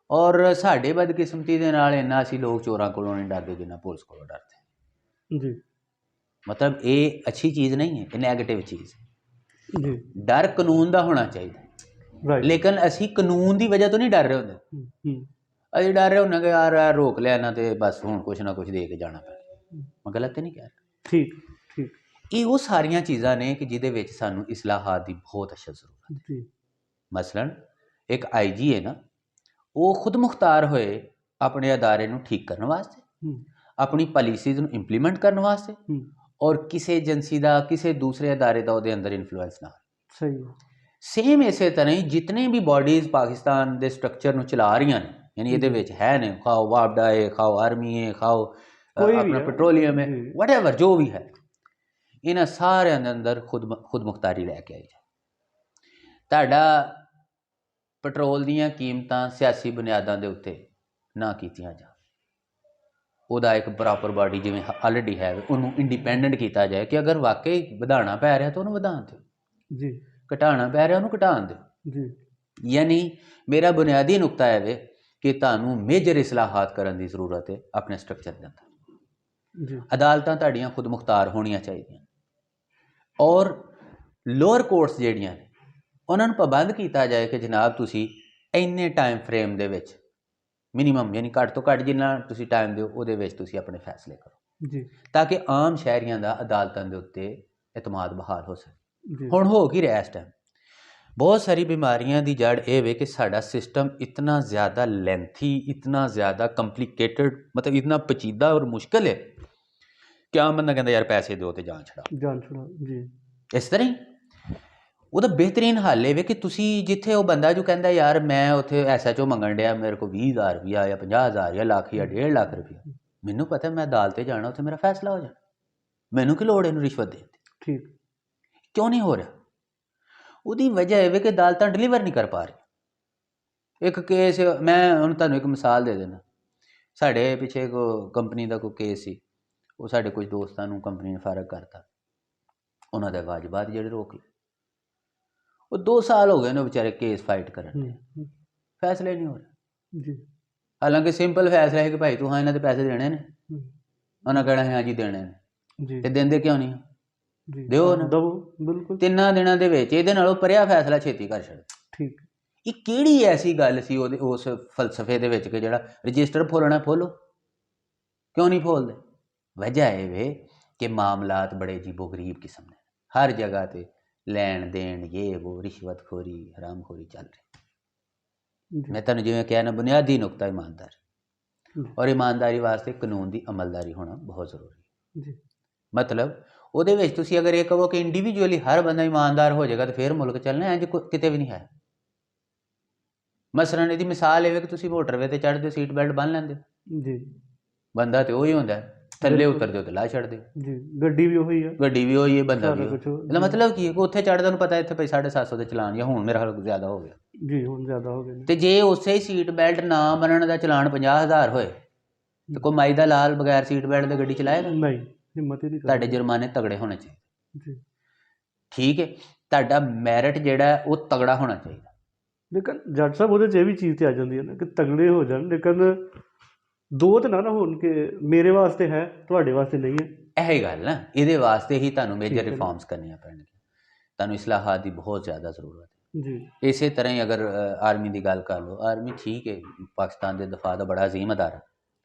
ਔਰ ਸਾਡੇ ਬਦਕਿਸਮਤੀ ਦੇ ਨਾਲ ਇੰਨਾ ਅਸੀਂ ਲੋਕ ਚੋਰਾਂ ਕੋਲੋਂ ਨਹੀਂ ਡਰਦੇ ਜਿੰਨਾ ਪੁਲਿਸ ਕੋਲੋਂ ਡਰਦੇ। ਜੀ ਮਤਲਬ ਇਹ ਅੱਛੀ ਚੀਜ਼ ਨਹੀਂ ਹੈ, ਇਹ ਨੈਗੇਟਿਵ ਚੀਜ਼ ਹੈ। ਜੀ ਡਰ ਕਾਨੂੰਨ ਦਾ ਹੋਣਾ ਚਾਹੀਦਾ, ਰਾਈਟ। ਲੇਕਿਨ ਅਸੀਂ ਕਾਨੂੰਨ ਦੀ ਵਜ੍ਹਾ ਤੋਂ ਨਹੀਂ ਡਰ ਰਹੇ ਹੁੰਦੇ। ਅਸੀਂ ਡਰ ਰਹੇ ਹੁੰਦੇ ਕਿ ਯਾਰ ਰੋਕ ਲਿਆ ਨਾ ਤੇ ਬਸ ਹੁਣ ਕੁਛ ਨਾ ਕੁਛ ਦੇ ਕੇ ਜਾਣਾ ਪੈਣਾ। ਮੈਂ ਗਲਤ ਤਾਂ ਨਹੀਂ ਕਹਿ ਰਿਹਾ। ਠੀਕ ਠੀਕ ਇਹ ਉਹ ਸਾਰੀਆਂ ਚੀਜ਼ਾਂ ਨੇ ਕਿ ਜਿਹਦੇ ਵਿੱਚ ਸਾਨੂੰ ਇਸਲਾਹਾਤ ਦੀ ਬਹੁਤ ਅਸ਼ਦ ਜ਼ਰੂਰਤ ਹੈ। ਜੀ ਮਸਲਨ ਇੱਕ IG ਹੈ ਨਾ, ਉਹ ਖੁਦ ਮੁਖਤਾਰ ਹੋਏ ਆਪਣੇ ਅਦਾਰੇ ਨੂੰ ਠੀਕ ਕਰਨ ਵਾਸਤੇ, ਆਪਣੀ ਪਾਲਿਸੀਜ਼ ਨੂੰ ਇੰਪਲੀਮੈਂਟ ਕਰਨ ਵਾਸਤੇ, ਔਰ ਕਿਸੇ ਏਜੰਸੀ ਦਾ ਕਿਸੇ ਦੂਸਰੇ ਅਦਾਰੇ ਦਾ ਉਹਦੇ ਅੰਦਰ ਇਨਫਲੂਐਂਸ ਨਾ ਹੋਵੇ। ਸਹੀ ਸੇਮ ਇਸੇ ਤਰ੍ਹਾਂ ਹੀ ਜਿਤਨੇ ਵੀ ਬਾਡੀਜ਼ ਪਾਕਿਸਤਾਨ ਦੇ ਸਟਰਕਚਰ ਨੂੰ ਚਲਾ ਰਹੀਆਂ ਨੇ, ਯਾਨੀ ਇਹਦੇ ਵਿੱਚ ਹੈ ਨੇ, ਖਾਓ ਵਾਪਡਾ ਹੈ, ਖਾਓ ਆਰਮੀ ਹੈ, ਖਾਓ ਆਪਣਾ ਪੈਟਰੋਲੀਅਮ ਹੈ, ਵਟਐਵਰ ਜੋ ਵੀ ਹੈ, ਇਹਨਾਂ ਸਾਰਿਆਂ ਦੇ ਅੰਦਰ ਖੁਦ ਮੁਖਤਾਰੀ ਲੈ ਕੇ ਆਈ ਜਾਏ। ਤੁਹਾਡਾ ਪੈਟਰੋਲ ਦੀਆਂ ਕੀਮਤਾਂ ਸਿਆਸੀ ਬੁਨਿਆਦਾਂ ਦੇ ਉੱਤੇ ਨਾ ਕੀਤੀਆਂ ਜਾਣ, ਉਹਦਾ ਇੱਕ ਪ੍ਰੋਪਰ ਬਾਡੀ ਜਿਵੇਂ ਆਲਰੇਡੀ ਹੈ ਉਹਨੂੰ ਇੰਡੀਪੈਂਡੈਂਟ ਕੀਤਾ ਜਾਏ ਕਿ ਅਗਰ ਵਾਕਈ ਵਧਾਉਣਾ ਪੈ ਰਿਹਾ ਤਾਂ ਉਹਨੂੰ ਵਧਾਉਣ ਦਿਓ ਜੀ, ਘਟਾਉਣਾ ਪੈ ਰਿਹਾ ਉਹਨੂੰ ਘਟਾਉਣ ਦਿਓ ਜੀ। ਯਾਨੀ ਮੇਰਾ ਬੁਨਿਆਦੀ ਨੁਕਤਾ ਹੈ ਵੇ ਕਿ ਤੁਹਾਨੂੰ ਮੇਜਰ ਇਸਲਾਹਾਤ ਕਰਨ ਦੀ ਜ਼ਰੂਰਤ ਹੈ ਆਪਣੇ ਸਟਰਕਚਰ ਦੇ ਅੰਦਰ। ਜੀ ਅਦਾਲਤਾਂ ਤੁਹਾਡੀਆਂ ਖੁਦ ਮੁਖਤਾਰ ਹੋਣੀਆਂ ਚਾਹੀਦੀਆਂ, ਔਰ ਲੋਅਰ ਕੋਰਟਸ ਜਿਹੜੀਆਂ ਨੇ ਉਹਨਾਂ ਨੂੰ ਪਾਬੰਦ ਕੀਤਾ ਜਾਏ ਕਿ ਜਨਾਬ ਤੁਸੀਂ ਇੰਨੇ ਟਾਈਮ ਫਰੇਮ ਦੇ ਵਿੱਚ ਮਿਨੀਮਮ ਯਾਨੀ ਘੱਟ ਤੋਂ ਘੱਟ ਜਿੰਨਾ ਤੁਸੀਂ ਟਾਈਮ ਦਿਓ ਉਹਦੇ ਵਿੱਚ ਤੁਸੀਂ ਆਪਣੇ ਫੈਸਲੇ ਕਰੋ ਜੀ, ਤਾਂ ਕਿ ਆਮ ਸ਼ਹਿਰੀਆਂ ਦਾ ਅਦਾਲਤਾਂ ਦੇ ਉੱਤੇ ਇਤਮਾਦ ਬਹਾਲ ਹੋ ਸਕੇ। ਜੀ ਹੁਣ ਹੋ ਕੀ ਰਿਹਾ ਇਸ ਟਾਈਮ, ਬਹੁਤ ਸਾਰੀ ਬਿਮਾਰੀਆਂ ਦੀ ਜੜ ਇਹ ਵੇ ਕਿ ਸਾਡਾ ਸਿਸਟਮ ਇਤਨਾ ਜ਼ਿਆਦਾ ਲੈਂਥੀ, ਇਤਨਾ ਜ਼ਿਆਦਾ ਕੰਪਲਿਕੇਟਡ, ਮਤਲਬ ਇਤਨਾ ਪਚੀਦਾ ਔਰ ਮੁਸ਼ਕਿਲ ਹੈ ਕਿ ਆਮ ਬੰਦਾ ਕਹਿੰਦਾ ਯਾਰ ਪੈਸੇ ਦਿਓ ਤੇ ਜਾਨ ਛੁਡਾਓ, ਜਾਨ ਛੁਡਾਓ। ਜੀ ਇਸ ਤਰ੍ਹਾਂ ਹੀ ਉਹਦਾ ਬਿਹਤਰੀਨ ਹੱਲ ਇਹ ਵੇ ਕਿ ਤੁਸੀਂ ਜਿੱਥੇ ਉਹ ਬੰਦਾ ਜੋ ਕਹਿੰਦਾ ਯਾਰ ਮੈਂ ਉੱਥੇ SHO ਮੰਗਣ ਡਿਆ ਮੇਰੇ ਕੋਲ 20,000 ਰੁਪਇਆ ਜਾਂ 50,000 ਜਾਂ ਲੱਖ ਜਾਂ 1.5 ਲੱਖ ਰੁਪਇਆ, ਮੈਨੂੰ ਪਤਾ ਮੈਂ ਅਦਾਲਤ 'ਤੇ ਜਾਣਾ, ਉੱਥੇ ਮੇਰਾ ਫੈਸਲਾ ਹੋ ਜਾਣਾ, ਮੈਨੂੰ ਕੀ ਲੋੜ ਇਹਨੂੰ ਰਿਸ਼ਵਤ ਦੇਣ ਦੀ। ਠੀਕ ਕਿਉਂ ਨਹੀਂ ਹੋ ਰਿਹਾ? ਉਹਦੀ ਵਜ੍ਹਾ ਇਹ ਵੇ ਕਿ ਅਦਾਲਤਾਂ ਡਿਲੀਵਰ ਨਹੀਂ ਕਰ ਪਾ ਰਹੀ। ਇੱਕ ਕੇਸ ਮੈਂ ਹੁਣ ਤੁਹਾਨੂੰ ਇੱਕ ਮਿਸਾਲ ਦੇ ਦੇਣਾ, ਸਾਡੇ ਪਿੱਛੇ ਕੰਪਨੀ ਦਾ ਕੋਈ ਕੇਸ ਸੀ, ਉਹ ਸਾਡੇ ਕੁਝ ਦੋਸਤਾਂ ਨੂੰ ਕੰਪਨੀ ਨੇ ਫਾਰਗ ਕਰਤਾ, ਉਹਨਾਂ ਦੇ ਵਾਜਬਾਤ ਜਿਹੜੇ ਰੋਕ ਲਏ। ਉਹ 2 ਸਾਲ ਹੋ ਗਏ ਨੇ ਵਿਚਾਰੇ ਕੇਸ ਫਾਈਟ ਕਰਨ ਦੇ, ਫੈਸਲੇ ਨਹੀਂ ਹੋ ਰਹੇ। ਜੀ ਹਾਲਾਂਕਿ ਸਿੰਪਲ ਫੈਸਲਾ ਹੈ ਕਿ ਭਾਈ ਤੂੰ ਹਾਂ ਇਹਨਾਂ ਦੇ ਪੈਸੇ ਦੇਣੇ ਨੇ, ਉਹਨਾਂ ਕਹਿਣਾ ਹਾਂ ਜੀ ਦੇਣੇ ਨੇ, ਜੀ ਤੇ ਦਿੰਦੇ ਕਿਉਂ ਨਹੀਂ? ਜੀ ਦਿਓ ਨਾ, ਦਵੋ ਬਿਲਕੁਲ। 3 ਦਿਨਾਂ ਦੇ ਵਿੱਚ ਇਹਦੇ ਨਾਲੋਂ ਪਰਿਆ ਫੈਸਲਾ ਛੇਤੀ ਕਰ ਛੱਡ। ਠੀਕ। ਇਹ ਕਿਹੜੀ ਐਸੀ ਗੱਲ ਸੀ ਉਹਦੇ ਉਸ ਫਲਸਫੇ ਦੇ ਵਿੱਚ ਕਿ ਜਿਹੜਾ ਰਜਿਸਟਰ ਫੋਲਣਾ ਫੋਲੋ, ਕਿਉਂ ਨਹੀਂ ਫੋਲਦੇ? ਵਜ੍ਹਾ ਇਹ ਵੇ ਕਿ ਮਾਮਲਾਤ ਬੜੇ ਅਜੀਬੋ ਗਰੀਬ ਕਿਸਮ ਦੇ, ਹਰ ਜਗ੍ਹਾ ਤੇ ਲੈਣ ਦੇਣ ਇਹ ਉਹ ਰਿਸ਼ਵਤਖੋਰੀ ਹਰਾਮਖੋਰੀ ਚੱਲ ਰਹੀ। ਮੈਂ ਤੁਹਾਨੂੰ ਜਿਵੇਂ ਕਿਹਾ ਨਾ, ਬੁਨਿਆਦੀ ਨੁਕਤਾ ਇਮਾਨਦਾਰੀ, ਔਰ ਇਮਾਨਦਾਰੀ ਵਾਸਤੇ ਕਾਨੂੰਨ ਦੀ ਅਮਲਦਾਰੀ ਹੋਣਾ ਬਹੁਤ ਜ਼ਰੂਰੀ ਹੈ। ਮਤਲਬ ਉਹਦੇ ਵਿੱਚ ਤੁਸੀਂ ਅਗਰ ਇਹ ਕਹੋ ਕਿ ਇੰਡੀਵਿਜੂਅਲੀ ਹਰ ਬੰਦਾ ਇਮਾਨਦਾਰ ਹੋ ਜਾਏਗਾ ਤਾਂ ਫਿਰ ਮੁਲਕ ਚੱਲਣਾ, ਇੰਜ ਕਿਤੇ ਵੀ ਨਹੀਂ ਹੈ। ਮਸਲਨ ਇਹਦੀ ਮਿਸਾਲ ਇਹ ਵੇ ਕਿ ਤੁਸੀਂ ਮੋਟਰਵੇ ਤੇ ਚੜ੍ਹਦੇ ਸੀਟ ਬੈਲਟ ਬੰਨ੍ਹ ਲੈਂਦੇ ਜੀ, ਬੰਦਾ ਤੇ ਉਹੀ ਹੁੰਦਾ, ਥੱਲੇ ਉਤਰਦੇ ਤੇ ਲਾ ਛੱਡਦੇ ਜੀ, ਗੱਡੀ ਵੀ ਉਹੀ ਹੈ, ਗੱਡੀ ਵੀ ਉਹੀ ਹੈ, ਬੰਦਾ ਵੀ ਕੁਛ। ਇਹਦਾ ਮਤਲਬ ਕੀ ਹੈ ਕਿ ਉੱਥੇ ਚੜ੍ਹਦੇ ਨੂੰ ਪਤਾ ਇੱਥੇ ਭਾਈ 750 ਦੇ ਚਲਾਨ, ਜਾਂ ਹੁਣ ਮੇਰਾ ਹਾਲ ਜ਼ਿਆਦਾ ਹੋ ਗਿਆ ਜੀ, ਹੁਣ ਜ਼ਿਆਦਾ ਹੋ ਗਏ ਨੇ। ਤੇ ਜੇ ਉਸੇ ਹੀ ਸੀਟ ਬੈਲਟ ਨਾ ਬੰਨਣ ਦਾ ਚਲਾਨ 50,000 ਹੋਏ ਤੇ ਕੋਈ ਮਾਈ ਦਾ ਲਾਲ ਬਗੈਰ ਸੀਟ ਬੈਲਟ ਦੇ ਗੱਡੀ ਚਲਾਏਗਾ? ਨਹੀਂ, ਹਿੰਮਤ ਹੀ ਨਹੀਂ ਕਰਦਾ। ਤੁਹਾਡੇ ਜੁਰਮਾਨੇ ਤਗੜੇ ਹੋਣੇ ਚਾਹੀਦੇ। ਜੀ ਠੀਕ ਹੈ, ਤੁਹਾਡਾ ਮੈਰਿਟ ਜਿਹੜਾ ਉਹ ਤਗੜਾ ਹੋਣਾ ਚਾਹੀਦਾ। ਲੇਕਿਨ ਜੱਜ ਸਾਹਿਬ ਉਹਦੇ 'ਚ ਇਹ ਵੀ ਚੀਜ਼ ਤੇ ਆ ਜਾਂਦੀ ਹੈ ਨਾ ਕਿ ਤਗੜੇ ਹੋ ਜਾਣ, ਲੇਕਿਨ ਦੋ ਤਾਂ ਨਾ ਹੋਣ ਕਿ ਮੇਰੇ ਵਾਸਤੇ ਹੈ ਤੁਹਾਡੇ ਵਾਸਤੇ ਨਹੀਂ ਹੈ। ਇਹ ਗੱਲ ਨਾ, ਇਹਦੇ ਵਾਸਤੇ ਹੀ ਤੁਹਾਨੂੰ ਮੇਜਰ ਠੀਕ ਹੈ। ਰਿਫਾਰਮਸ ਕਰਨੀਆਂ ਪੈਣਗੀਆਂ, ਤੁਹਾਨੂੰ ਇਸਲਾਹਾਤ ਦੀ ਬਹੁਤ ਜ਼ਿਆਦਾ ਜ਼ਰੂਰਤ ਹੈ। ਜੀ ਇਸੇ ਤਰ੍ਹਾਂ ਹੀ ਅਗਰ ਆਰਮੀ ਦੀ ਗੱਲ ਕਰ ਲਓ, ਆਰਮੀ ਠੀਕ ਹੈ, ਪਾਕਿਸਤਾਨ ਦੇ ਦਫਾ ਦਾ ਬੜਾ ਅਜ਼ੀਮ ਅਦਾਰਾ,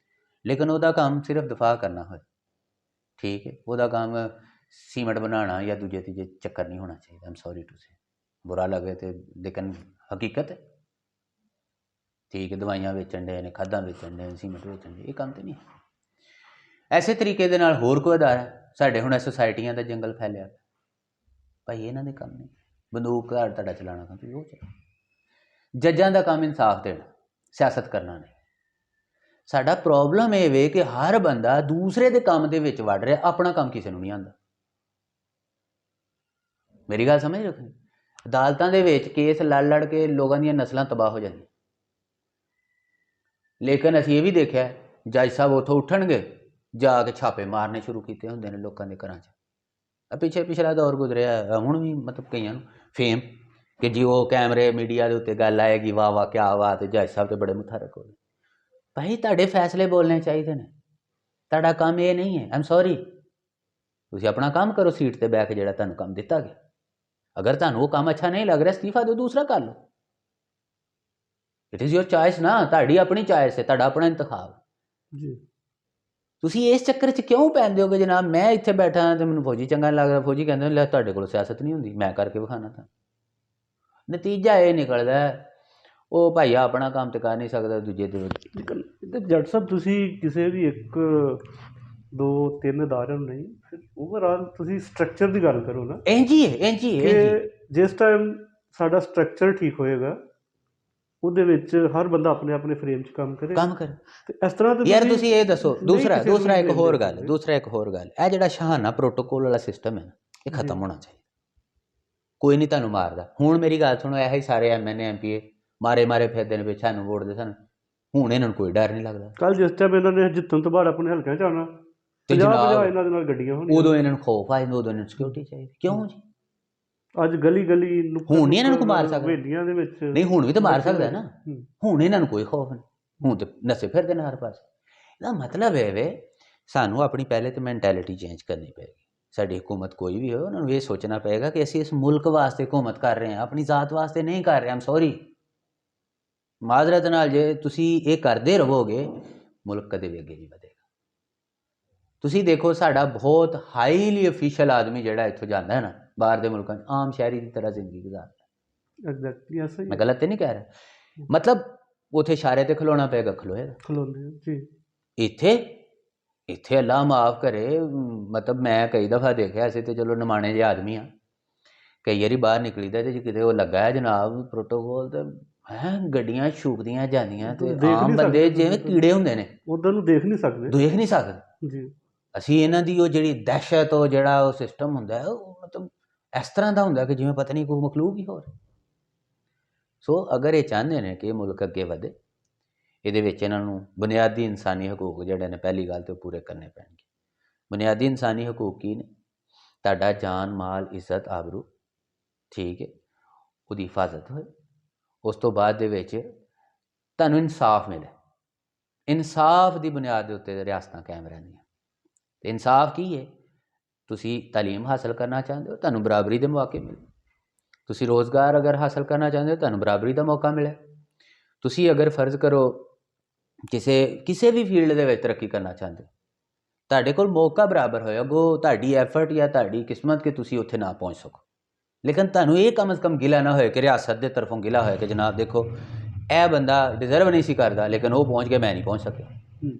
ਲੇਕਿਨ ਉਹਦਾ ਕੰਮ ਸਿਰਫ ਦਫਾ ਕਰਨਾ ਹੋਏ, ਠੀਕ ਹੈ, ਉਹਦਾ ਕੰਮ ਸੀਮਟ ਬਣਾਉਣਾ ਜਾਂ ਦੂਜੇ ਤੀਜੇ ਚੱਕਰ ਨਹੀਂ ਹੋਣਾ ਚਾਹੀਦਾ। ਆਮ ਸੌਰੀ ਟੂ ਸੇ, ਬੁਰਾ ਲੱਗੇ ਤੇ ਲੇਕਿਨ ਹਕੀਕਤ ਹੈ। ਠੀਕ ਹੈ, ਦਵਾਈਆਂ ਵੇਚਣ ਦੇ ਨੇ, ਖਾਦਾਂ ਵੇਚਣ ਦੇ, ਸੀਮਟ ਵੇਚਣ ਦੇ, ਇਹ ਕੰਮ ਤਾਂ ਨਹੀਂ ਹੈ। ਐਸੇ ਤਰੀਕੇ ਦੇ ਨਾਲ ਹੋਰ ਕੋਈ ਅਦਾਰਾ ਸਾਡੇ ਹੁਣ ਸੁਸਾਇਟੀਆਂ ਦਾ ਜੰਗਲ ਫੈਲਿਆ ਭਾਈ, ਇਹਨਾਂ ਦੇ ਕੰਮ ਨਹੀਂ। ਬੰਦੂਕ ਤੁਹਾਡਾ ਚਲਾਉਣਾ ਕੰਮ ਤੁਸੀਂ ਉਹ ਚਲਾਓ। ਜੱਜਾਂ ਦਾ ਕੰਮ ਇਨਸਾਫ ਦੇਣਾ, ਸਿਆਸਤ ਕਰਨਾ ਨਹੀਂ। ਸਾਡਾ ਪ੍ਰੋਬਲਮ ਇਹ ਵੇ ਕਿ ਹਰ ਬੰਦਾ ਦੂਸਰੇ ਦੇ ਕੰਮ ਦੇ ਵਿੱਚ ਵੜ ਰਿਹਾ, ਆਪਣਾ ਕੰਮ ਕਿਸੇ ਨੂੰ ਨਹੀਂ ਆਉਂਦਾ। ਮੇਰੀ ਗੱਲ ਸਮਝ ਰੱਖਣੀ, ਅਦਾਲਤਾਂ ਦੇ ਵਿੱਚ ਕੇਸ ਲੜ ਕੇ ਲੋਕਾਂ ਦੀਆਂ ਨਸਲਾਂ ਤਬਾਹ ਹੋ ਜਾਂਦੀਆਂ, ਲੇਕਿਨ ਅਸੀਂ ਇਹ ਵੀ ਦੇਖਿਆ ਜੱਜ ਸਾਹਿਬ ਉੱਥੋਂ ਉੱਠਣਗੇ ਜਾ ਕੇ ਛਾਪੇ ਮਾਰਨੇ ਸ਼ੁਰੂ ਕੀਤੇ ਹੁੰਦੇ ਨੇ ਲੋਕਾਂ ਦੇ ਘਰਾਂ 'ਚ। ਪਿਛਲਾ ਦੌਰ ਗੁਜ਼ਰਿਆ, ਹੁਣ ਵੀ ਮਤਲਬ ਕਈਆਂ ਨੂੰ ਫੇਮ ਕਿ ਜੀ ਉਹ ਕੈਮਰੇ ਮੀਡੀਆ ਦੇ ਉੱਤੇ ਗੱਲ ਆਏਗੀ, ਵਾਹ ਵਾਹ ਕਿਆ ਬਾਤ ਹੈ, ਜੱਜ ਸਾਹਿਬ ਤੇ ਬੜੇ ਮੁਤਹਰਕ ਹੋ ਗਏ। ਭਾਈ ਤੁਹਾਡੇ ਫੈਸਲੇ ਬੋਲਣੇ ਚਾਹੀਦੇ ਨੇ, ਤੁਹਾਡਾ ਕੰਮ ਇਹ ਨਹੀਂ ਹੈ। ਆਮ ਸੌਰੀ, ਤੁਸੀਂ ਆਪਣਾ ਕੰਮ ਕਰੋ ਸੀਟ ਤੇ ਬਹਿ ਕੇ ਜਿਹੜਾ ਤੁਹਾਨੂੰ ਕੰਮ ਦਿੱਤਾ ਗਿਆ। ਅਗਰ ਤੁਹਾਨੂੰ ਉਹ ਕੰਮ ਅੱਛਾ ਨਹੀਂ ਲੱਗ ਰਿਹਾ, ਅਸਤੀਫਾ ਦਿਓ, ਦੂਸਰਾ ਕਰ ਲਓ। ਇਟ ਇਜ਼ ਯੋਰ ਚੋਇਸ ਨਾ, ਤੁਹਾਡੀ ਆਪਣੀ ਚੋਇਸ ਹੈ, ਤੁਹਾਡਾ ਆਪਣਾ ਇੰਤਖਾਬ। ਜੀ ਤੁਸੀਂ ਇਸ ਚੱਕਰ 'ਚ ਕਿਉਂ ਪੈਂਦੇ ਹੋ ਕਿ ਜਨਾਬ ਮੈਂ ਇੱਥੇ ਬੈਠਾ ਹਾਂ ਤੇ ਮੈਨੂੰ ਫੌਜੀ ਚੰਗਾ ਨਹੀਂ ਲੱਗਦਾ, ਫੌਜੀ ਕਹਿੰਦੇ ਲੈ ਤੁਹਾਡੇ ਕੋਲ ਸਿਆਸਤ ਨਹੀਂ ਹੁੰਦੀ, ਮੈਂ ਕਰਕੇ ਵਿਖਾਣਾ ਤਾਂ। ਨਤੀਜਾ ਇਹ ਨਿਕਲਦਾ ਉਹ ਭਾਈਆ ਆਪਣਾ ਕੰਮ ਤੇ ਕਰ ਨਹੀਂ ਸਕਦਾ, ਦੂਜੇ ਦੇ ਜੱਟ ਸਾਹਿਬ ਤੁਸੀਂ ਕਿਸੇ ਵੀ 1 2 3 ਅਦਾਰਿਆਂ ਨੂੰ ਨਹੀਂ, ਫਿਰ ਓਵਰਆਲ ਤੁਸੀਂ ਸਟਰਕਚਰ ਦੀ ਗੱਲ ਕਰੋ ਨਾ। ਇੰਝ ਹੀ ਹੈ ਕਿ ਜਿਸ ਟਾਈਮ ਸਾਡਾ ਸਟਰਕਚਰ ਠੀਕ ਹੋਏਗਾ ਉਹਦੇ ਵਿੱਚ ਹਰ ਬੰਦਾ ਆਪਣੇ ਆਪਣੇ ਫਰੇਮ 'ਚ ਕੰਮ ਕਰੇ ਤੇ ਇਸ ਤਰ੍ਹਾਂ ਦੇ ਯਾਰ ਤੁਸੀਂ ਇਹ ਦੱਸੋ। ਦੂਸਰਾ ਇੱਕ ਹੋਰ ਗੱਲ, ਇਹ ਜਿਹੜਾ ਸ਼ਾਹਾਨਾ ਪ੍ਰੋਟੋਕੋਲ ਵਾਲਾ ਸਿਸਟਮ ਹੈ ਨਾ, ਇਹ ਖਤਮ ਹੋਣਾ ਚਾਹੀਦਾ। ਕੋਈ ਨਹੀਂ ਤੁਹਾਨੂੰ ਮਾਰਦਾ। ਹੁਣ ਮੇਰੀ ਗੱਲ ਸੁਣੋ, ਇਹ ਹੀ ਸਾਰੇ MNA MPA ਮਾਰੇ ਫਿਰਦੇ ਨੇ ਵੀ ਸਾਨੂੰ ਵੋਟ ਦੇ ਸਾਨੂੰ, ਹੁਣ ਇਹਨਾਂ ਨੂੰ ਕੋਈ ਡਰ ਨਹੀਂ ਲੱਗਦਾ। ਕੱਲ ਜਿਸ ਟਾਈਮ ਇਹਨਾਂ ਨੇ ਜਿੱਤਣ ਤੋਂ ਬਾਅਦ ਆਪਣੇ ਹਲਕਿਆਂ 'ਚ ਆਉਣਾ ਤੇ ਜਨਾਬ ਇਹਨਾਂ ਦੇ ਨਾਲ ਗੱਡੀਆਂ ਹੋਣੀਆਂ, ਉਦੋਂ ਇਹਨਾਂ ਨੂੰ ਖੌਫ ਆ ਜਾਂਦਾ, ਉਦੋਂ ਇਹਨਾਂ ਨੂੰ ਸਿਕਿਉਰਿਟੀ ਚਾਹੀਦੀ। ਕਿਉਂ ਜੀ? ਅੱਜ ਗਲੀ ਹੁਣ ਨਹੀਂ ਇਹਨਾਂ ਨੂੰ ਕੋਈ ਮਾਰ ਸਕਦਾ, ਹਵੇਲੀਆਂ ਦੇ ਵਿੱਚ ਨਹੀਂ ਹੁਣ ਵੀ ਤਾਂ ਮਾਰ ਸਕਦਾ ਨਾ। ਹੁਣ ਇਹਨਾਂ ਨੂੰ ਕੋਈ ਖੌਫ ਨਹੀਂ, ਹੁਣ ਤੇ ਨੱਸੇ ਫਿਰਦੇ ਨੇ ਹਰ ਪਾਸੇ। ਇਹਦਾ ਮਤਲਬ ਇਹ ਵੇ ਸਾਨੂੰ ਆਪਣੀ ਪਹਿਲੇ ਤਾਂ ਮੈਂਟੈਲਿਟੀ ਚੇਂਜ ਕਰਨੀ ਪਏਗੀ। ਸਾਡੀ ਹਕੂਮਤ ਕੋਈ ਵੀ ਹੋਵੇ ਉਹਨਾਂ ਨੂੰ ਇਹ ਸੋਚਣਾ ਪਏਗਾ ਕਿ ਅਸੀਂ ਇਸ ਮੁਲਕ ਵਾਸਤੇ ਹਕੂਮਤ ਕਰ ਰਹੇ ਹਾਂ, ਆਪਣੀ ਜ਼ਾਤ ਵਾਸਤੇ ਨਹੀਂ ਕਰ ਰਹੇ। ਆਮ ਸੌਰੀ, ਮਾਜ਼ਰਤ ਨਾਲ ਜੇ ਤੁਸੀਂ ਇਹ ਕਰਦੇ ਰਹੋਗੇ ਮੁਲਕ ਕਦੇ ਵੀ ਅੱਗੇ ਨਹੀਂ ਵਧੇਗਾ। ਤੁਸੀਂ ਦੇਖੋ ਸਾਡਾ ਬਹੁਤ ਹਾਈਲੀ ਅਫੀਸ਼ੀਅਲ ਆਦਮੀ ਜਿਹੜਾ ਇੱਥੋਂ ਜਾਂਦਾ ਹੈ ਨਾ ਬਾਹਰ ਦੇ ਮੁਲਕਾਂ 'ਚ, ਆਮ ਸ਼ਹਿਰੀ ਦੀ ਤਰ੍ਹਾਂ ਜ਼ਿੰਦਗੀ ਗੁਜ਼ਾਰਦਾ। ਐਗਜ਼ੈਕਟਲੀ ਐਸਾ ਹੀ ਮੈਂ ਗਲਤ ਤਾਂ ਨਹੀਂ ਕਹਿ ਰਿਹਾ। ਮਤਲਬ ਉੱਥੇ ਇਸ਼ਾਰੇ 'ਤੇ ਖਲੋਣਾ ਪਏਗਾ, ਖਲੋਂਦੇ ਜੀ। ਇੱਥੇ ਅੱਲਾ ਮਾਫ ਕਰੇ, ਮਤਲਬ ਮੈਂ ਕਈ ਦਫਾ ਦੇਖਿਆ ਸੀ ਤੇ ਚਲੋ ਨਿਮਾਣੇ ਜਿਹੇ ਆਦਮੀ ਆ, ਕਈ ਵਾਰੀ ਬਾਹਰ ਨਿਕਲੀਦਾ ਤੇ ਜੇ ਕਿਤੇ ਉਹ ਲੱਗਾ ਹੈ ਜਨਾਬ ਪ੍ਰੋਟੋਕੋਲ ਤੇ ਗੱਡੀਆਂ ਛੂਕਦੀਆਂ ਜਾਂਦੀਆਂ ਤੇ ਆਮ ਬੰਦੇ ਜਿਵੇਂ ਕੀੜੇ ਹੁੰਦੇ ਨੇ ਉਧਰ ਨੂੰ ਦੇਖ ਨਹੀਂ ਸਕਦੇ ਜੀ। ਅਸੀਂ ਇਹਨਾਂ ਦੀ ਉਹ ਜਿਹੜੀ ਦਹਿਸ਼ਤ, ਉਹ ਜਿਹੜਾ ਉਹ ਸਿਸਟਮ ਹੁੰਦਾ ਹੈ, ਉਹ ਮਤਲਬ ਇਸ ਤਰ੍ਹਾਂ ਦਾ ਹੁੰਦਾ ਕਿ ਜਿਵੇਂ ਪਤਾ ਨਹੀਂ ਕੋਈ ਮਖਲੂਕ ਹੀ ਹੋ ਰਿਹਾ। ਸੋ ਅਗਰ ਇਹ ਚਾਹੁੰਦੇ ਨੇ ਕਿ ਇਹ ਮੁਲਕ ਅੱਗੇ ਵਧੇ, ਇਹਦੇ ਵਿੱਚ ਇਹਨਾਂ ਨੂੰ ਬੁਨਿਆਦੀ ਇਨਸਾਨੀ ਹਕੂਕ ਜਿਹੜੇ ਨੇ ਪਹਿਲੀ ਗੱਲ ਤਾਂ ਪੂਰੇ ਕਰਨੇ ਪੈਣਗੇ। ਬੁਨਿਆਦੀ ਇਨਸਾਨੀ ਹਕੂਕ ਕੀ ਨੇ? ਤੁਹਾਡਾ ਜਾਨ ਮਾਲ ਇੱਜ਼ਤ ਆਬਰੂ, ਠੀਕ ਹੈ, ਉਹਦੀ ਹਿਫਾਜ਼ਤ ਹੋਏ। ਉਸ ਤੋਂ ਬਾਅਦ ਦੇ ਵਿੱਚ ਤੁਹਾਨੂੰ ਇਨਸਾਫ ਮਿਲੇ। ਇਨਸਾਫ ਦੀ ਬੁਨਿਆਦ ਦੇ ਉੱਤੇ ਰਿਆਸਤਾਂ ਕਾਇਮ ਰਹਿੰਦੀਆਂ। ਅਤੇ ਇਨਸਾਫ ਕੀ ਹੈ? ਤੁਸੀਂ ਤਾਲੀਮ ਹਾਸਲ ਕਰਨਾ ਚਾਹੁੰਦੇ ਹੋ, ਤੁਹਾਨੂੰ ਬਰਾਬਰੀ ਦੇ ਮੌਕੇ ਮਿਲੇ। ਤੁਸੀਂ ਰੋਜ਼ਗਾਰ ਅਗਰ ਹਾਸਲ ਕਰਨਾ ਚਾਹੁੰਦੇ ਹੋ, ਤੁਹਾਨੂੰ ਬਰਾਬਰੀ ਦਾ ਮੌਕਾ ਮਿਲੇ। ਤੁਸੀਂ ਅਗਰ ਫਰਜ਼ ਕਰੋ ਕਿਸੇ ਵੀ ਫੀਲਡ ਦੇ ਵਿੱਚ ਤਰੱਕੀ ਕਰਨਾ ਚਾਹੁੰਦੇ ਹੋ, ਤੁਹਾਡੇ ਕੋਲ ਮੌਕਾ ਬਰਾਬਰ ਹੋਇਆ, ਅੱਗੋਂ ਤੁਹਾਡੀ ਐਫਰਟ ਜਾਂ ਤੁਹਾਡੀ ਕਿਸਮਤ ਕਿ ਤੁਸੀਂ ਉੱਥੇ ਨਾ ਪਹੁੰਚ ਸਕੋ, ਲੇਕਿਨ ਤੁਹਾਨੂੰ ਇਹ ਕਮ ਅਜ਼ ਕਮ ਗਿਲਾ ਨਾ ਹੋਏ ਕਿ ਰਿਆਸਤ ਦੇ ਤਰਫੋਂ ਗਿਲਾ ਹੋਇਆ ਕਿ ਜਨਾਬ ਦੇਖੋ ਇਹ ਬੰਦਾ ਡਿਜ਼ਰਵ ਨਹੀਂ ਸੀ ਕਰਦਾ ਲੇਕਿਨ ਉਹ ਪਹੁੰਚ ਗਿਆ, ਮੈਂ ਨਹੀਂ ਪਹੁੰਚ ਸਕਿਆ।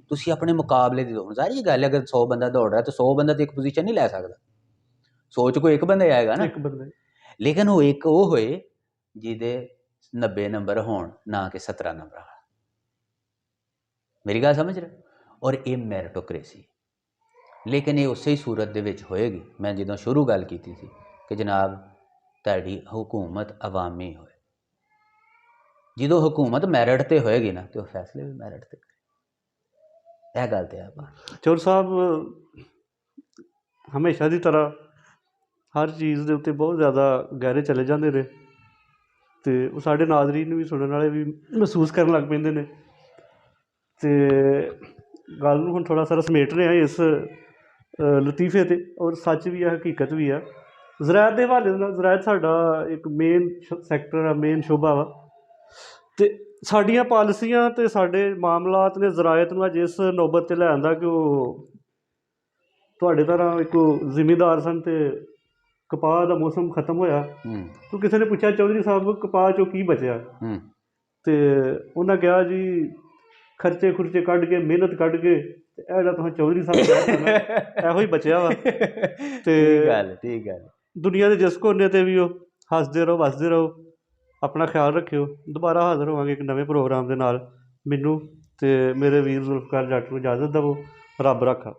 ਤੁਸੀਂ ਆਪਣੇ ਮੁਕਾਬਲੇ ਦੀ ਦੌੜ, ਸਾਰੀ ਗੱਲ ਅਗਰ 100 ਬੰਦਾ ਦੌੜ ਰਿਹਾ ਤਾਂ 100 ਬੰਦਾ ਤਾਂ ਇੱਕ ਪੋਜੀਸ਼ਨ ਨਹੀਂ ਲੈ ਸਕਦਾ। ਸੋਚ ਕੋਈ ਇੱਕ ਬੰਦਾ ਆਏਗਾ ਨਾ, ਲੇਕਿਨ ਉਹ ਇੱਕ ਉਹ ਹੋਏ ਜਿਹਦੇ 90 ਨੰਬਰ ਹੋਣ, ਨਾ ਕਿ 17 ਨੰਬਰ ਵਾਲਾ। ਮੇਰੀ ਗੱਲ ਸਮਝ ਰਹੇ? ਔਰ ਇਹ ਮੈਰਿਟੋਕ੍ਰੇਸੀ, ਲੇਕਿਨ ਇਹ ਉਸੇ ਹੀ ਸੂਰਤ ਦੇ ਵਿੱਚ ਹੋਏਗੀ ਮੈਂ ਜਦੋਂ ਸ਼ੁਰੂ ਗੱਲ ਕੀਤੀ ਸੀ ਕਿ ਜਨਾਬ ਤੁਹਾਡੀ ਹਕੂਮਤ ਅਵਾਮੀ ਹੋਏ। ਜਦੋਂ ਹਕੂਮਤ ਮੈਰਿਟ 'ਤੇ ਹੋਏਗੀ ਨਾ ਤੇ ਉਹ ਫੈਸਲੇ ਵੀ ਮੈਰਿਟ 'ਤੇ ਕਰੇ। ਇਹ ਗੱਲ ਤੇ ਆਪਾਂ ਚੌਰ ਸਾਹਿਬ ਹਮੇਸ਼ਾ ਦੀ ਤਰ੍ਹਾਂ ਹਰ ਚੀਜ਼ ਦੇ ਉੱਤੇ ਬਹੁਤ ਜ਼ਿਆਦਾ ਗਹਿਰੇ ਚਲੇ ਜਾਂਦੇ ਨੇ ਅਤੇ ਉਹ ਸਾਡੇ ਨਾਜ਼ਰੀਨ ਵੀ, ਸੁਣਨ ਵਾਲੇ ਵੀ ਮਹਿਸੂਸ ਕਰਨ ਲੱਗ ਪੈਂਦੇ ਨੇ। ਅਤੇ ਗੱਲ ਨੂੰ ਹੁਣ ਥੋੜ੍ਹਾ ਸਾਰਾ ਸਮੇਟ ਰਿਹਾ ਇਸ ਲਤੀਫੇ 'ਤੇ, ਔਰ ਸੱਚ ਵੀ ਆ, ਹਕੀਕਤ ਵੀ ਆ। ਜ਼ਰਾਇਤ ਦੇ ਹਵਾਲੇ ਨਾਲ, ਜ਼ਰਾਇਤ ਸਾਡਾ ਇੱਕ ਮੇਨ ਸੈਕਟਰ ਆ, ਮੇਨ ਸ਼ੋਭਾ ਵਾ, ਅਤੇ ਸਾਡੀਆਂ ਪਾਲਿਸੀਆਂ ਅਤੇ ਸਾਡੇ ਮਾਮਲਾਤ ਨੇ ਜ਼ਰਾਇਤ ਨੂੰ ਅੱਜ ਇਸ ਨੌਬਤ 'ਤੇ ਲੈ ਆਂਦਾ ਕਿ ਉਹ ਤੁਹਾਡੇ ਤਰ੍ਹਾਂ ਇੱਕ ਜ਼ਿਮੀਂਦਾਰ ਸਨ ਅਤੇ ਕਪਾਹ ਦਾ ਮੌਸਮ ਖਤਮ ਹੋਇਆ ਤਾਂ ਕਿਸੇ ਨੇ ਪੁੱਛਿਆ ਚੌਧਰੀ ਸਾਹਿਬ ਕਪਾਹ 'ਚੋਂ ਕੀ ਬਚਿਆ? ਅਤੇ ਉਹਨਾਂ ਕਿਹਾ ਜੀ ਖਰਚੇ ਖੁਰਚੇ ਕੱਢ ਕੇ, ਮਿਹਨਤ ਕੱਢ ਕੇ, ਇਹ ਜਿਹੜਾ ਤੁਸੀਂ ਚੌਧਰੀ ਸਾਹਿਬ ਇਹੋ ਹੀ ਬਚਿਆ ਵਾ। ਅਤੇ ਠੀਕ ਗੱਲ ਦੁਨੀਆ ਦੇ ਜਿਸ ਕੋਨੇ 'ਤੇ ਵੀ ਉਹ ਹੱਸਦੇ ਰਹੋ, ਵਸਦੇ ਰਹੋ, ਆਪਣਾ ਖਿਆਲ ਰੱਖਿਓ। ਦੁਬਾਰਾ ਹਾਜ਼ਰ ਹੋਵਾਂਗੇ ਇੱਕ ਨਵੇਂ ਪ੍ਰੋਗਰਾਮ ਦੇ ਨਾਲ। ਮੈਨੂੰ ਅਤੇ ਮੇਰੇ ਵੀਰ ਜ਼ੁਲਫਕਾਰ ਜੱਟ ਨੂੰ ਇਜਾਜ਼ਤ ਦੇਵੋ। ਰੱਬ ਰਾਖਾ।